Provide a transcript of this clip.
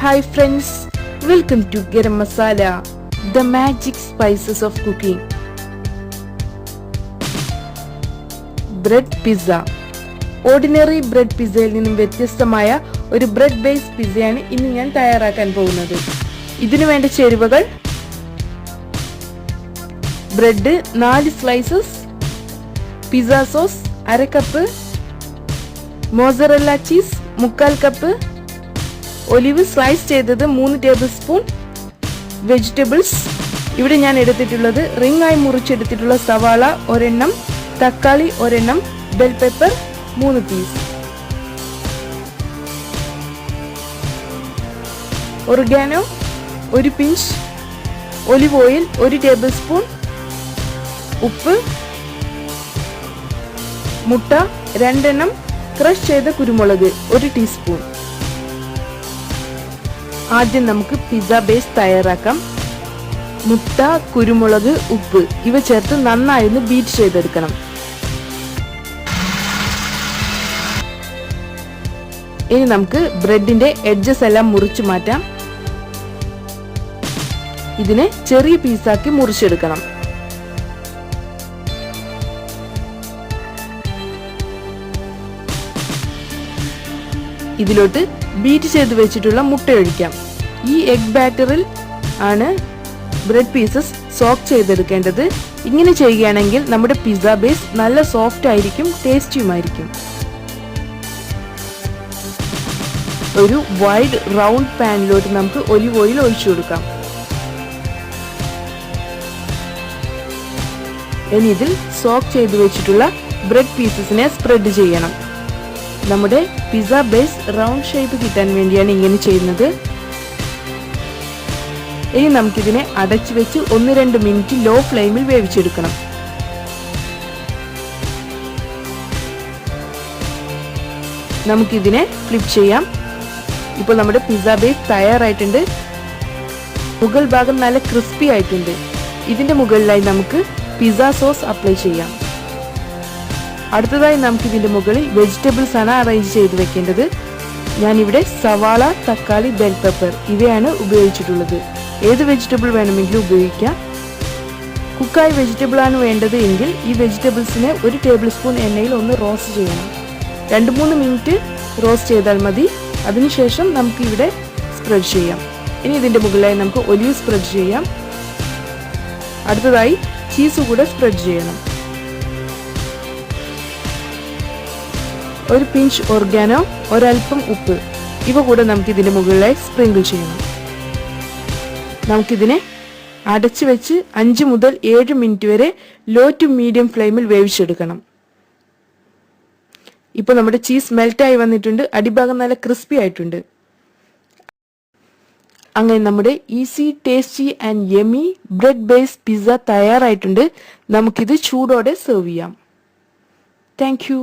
Hi friends, welcome to Garam Masala, the magic spices of cooking. Bread pizza. Ordinary bread പിസ്സയിൽ നിന്നും വ്യത്യസ്തമായ ഒരു bread based പിസ്സയാണ് ഇന്ന് ഞാൻ തയ്യാറാക്കാൻ പോകുന്നത്. ഇതിനു വേണ്ട ചേരുവകൾ: bread 4 slices, pizza sauce 1/2 cup, mozzarella cheese 1/4 cup, olive slice ചെയ്തത് 3 ടേബിൾ സ്പൂൺ, വെജിറ്റബിൾസ് ഇവിടെ ഞാൻ എടുത്തിട്ടുള്ളത് റിംഗ് ആയി മുറിച്ചെടുത്തിട്ടുള്ള സവാള ഒരെണ്ണം, തക്കാളി ഒരെണ്ണം, bell pepper 3 piece, oregano 1 pinch, olive oil 1 tablespoon, ഉപ്പ്, മുട്ട 2 എണ്ണം, ക്രഷ് ചെയ്ത കുരുമുളക് 1 ടീസ്പൂൺ. ആദ്യം നമുക്ക് പിസ്സ ബേസ് തയ്യാറാക്കാം. മുട്ട, കുരുമുളക്, ഉപ്പ് ഇവ ചേർത്ത് നന്നായി ഒന്ന് ബീറ്റ് ചെയ്തെടുക്കണം. ഇനി നമുക്ക് ബ്രെഡിന്റെ എഡ്ജസ് എല്ലാം മുറിച്ചു മാറ്റാം. ഇതിനെ ചെറിയ പീസാക്കി മുറിച്ചെടുക്കണം. ഇതിലോട്ട് ബീറ്റ് ചെയ്ത് വെച്ചിട്ടുള്ള മുട്ട ഒഴിക്കാം. ഈ എഗ് ബാറ്ററിൽ ആണ് ബ്രെഡ് പീസസ് സോക്ക് ചെയ്തെടുക്കേണ്ടത്. ഇങ്ങനെ ചെയ്യുകയാണെങ്കിൽ നമ്മുടെ പിസ്സ ബേസ് നല്ല സോഫ്റ്റ് ആയിരിക്കും, ടേസ്റ്റിയുമായിരിക്കും. ഒരു വൈഡ് റൗണ്ട് പാനിലോട്ട് നമുക്ക് ഒലിവ് ഓയിൽ ഒഴിച്ചു കൊടുക്കാം. ഇനി ഇതിൽ സോക്ക് ചെയ്ത് വെച്ചിട്ടുള്ള ബ്രെഡ് പീസസിനെ സ്പ്രെഡ് ചെയ്യണം. നമ്മുടെ പിസ്സ ബേസ് റൗണ്ട് ഷേപ്പ് കിട്ടാൻ വേണ്ടിയാണ് ഇങ്ങനെ ചെയ്യുന്നത്. ഇനി നമുക്കിതിനെ അടച്ചു വെച്ച് 1-2 മിനിറ്റ് ലോ ഫ്ലെയിമിൽ വേവിച്ചെടുക്കണം. നമുക്കിതിനെ ഫ്ലിപ്പ് ചെയ്യാം. ഇപ്പോൾ നമ്മുടെ പിസ്സ ബേസ് തയ്യാറായിട്ടുണ്ട്. മുകൾ ഭാഗം നല്ല ക്രിസ്പി ആയിട്ടുണ്ട്. ഇതിന്റെ മുകളിലായി നമുക്ക് പിസ്സ സോസ് അപ്ലൈ ചെയ്യാം. അടുത്തതായി നമുക്ക് ഇതിന്റെ മുകളിൽ വെജിറ്റബിൾസ് ആണ് അറേഞ്ച് ചെയ്ത് വെക്കേണ്ടത്. ഞാനിവിടെ സവാള, തക്കാളി, ബെൽ പെപ്പർ ഇവയാണ് ഉപയോഗിച്ചിട്ടുള്ളത്. ഏത് വെജിറ്റബിൾ വേണമെങ്കിലും ഉപയോഗിക്കാം. കുക്കായ വെജിറ്റബിൾ ആണ് വേണ്ടത് എങ്കിൽ ഈ വെജിറ്റബിൾസിനെ 1 ടേബിൾ സ്പൂൺ എണ്ണയിൽ ഒന്ന് റോസ്റ്റ് ചെയ്യണം. 2-3 മിനിറ്റ് റോസ്റ്റ് ചെയ്താൽ മതി. അതിനുശേഷം നമുക്ക് ഇവിടെ സ്പ്രെഡ് ചെയ്യാം. ഇനി ഇതിന്റെ മുകളിലായി നമുക്ക് ഒലിവ് സ്പ്രെഡ് ചെയ്യാം. അടുത്തതായി ചീസ് കൂടെ സ്പ്രെഡ് ചെയ്യണം. 1 പിഞ്ച് ഓർഗാനോ, ഒരൽപ്പം ഉപ്പ് ഇവ കൂടെ നമുക്ക് ഇതിന്റെ മുകളിലായി സ്പ്രിങ്കിൾ ചെയ്യണം. നമുക്കിതിനെ അടച്ചു വെച്ച് 5 മുതൽ 7 മിനിറ്റ് വരെ ലോ ടു മീഡിയം ഫ്ലെയിമിൽ വേവിച്ചെടുക്കണം. ഇപ്പോൾ നമ്മുടെ ചീസ് മെൽറ്റായി വന്നിട്ടുണ്ട്. അടിഭാഗം നല്ല ക്രിസ്പി ആയിട്ടുണ്ട്. അങ്ങനെ നമ്മുടെ easy, tasty and yummy bread based pizza തയ്യാറായിട്ടുണ്ട്. നമുക്കിത് ചൂടോടെ സെർവ് ചെയ്യാം. Thank you.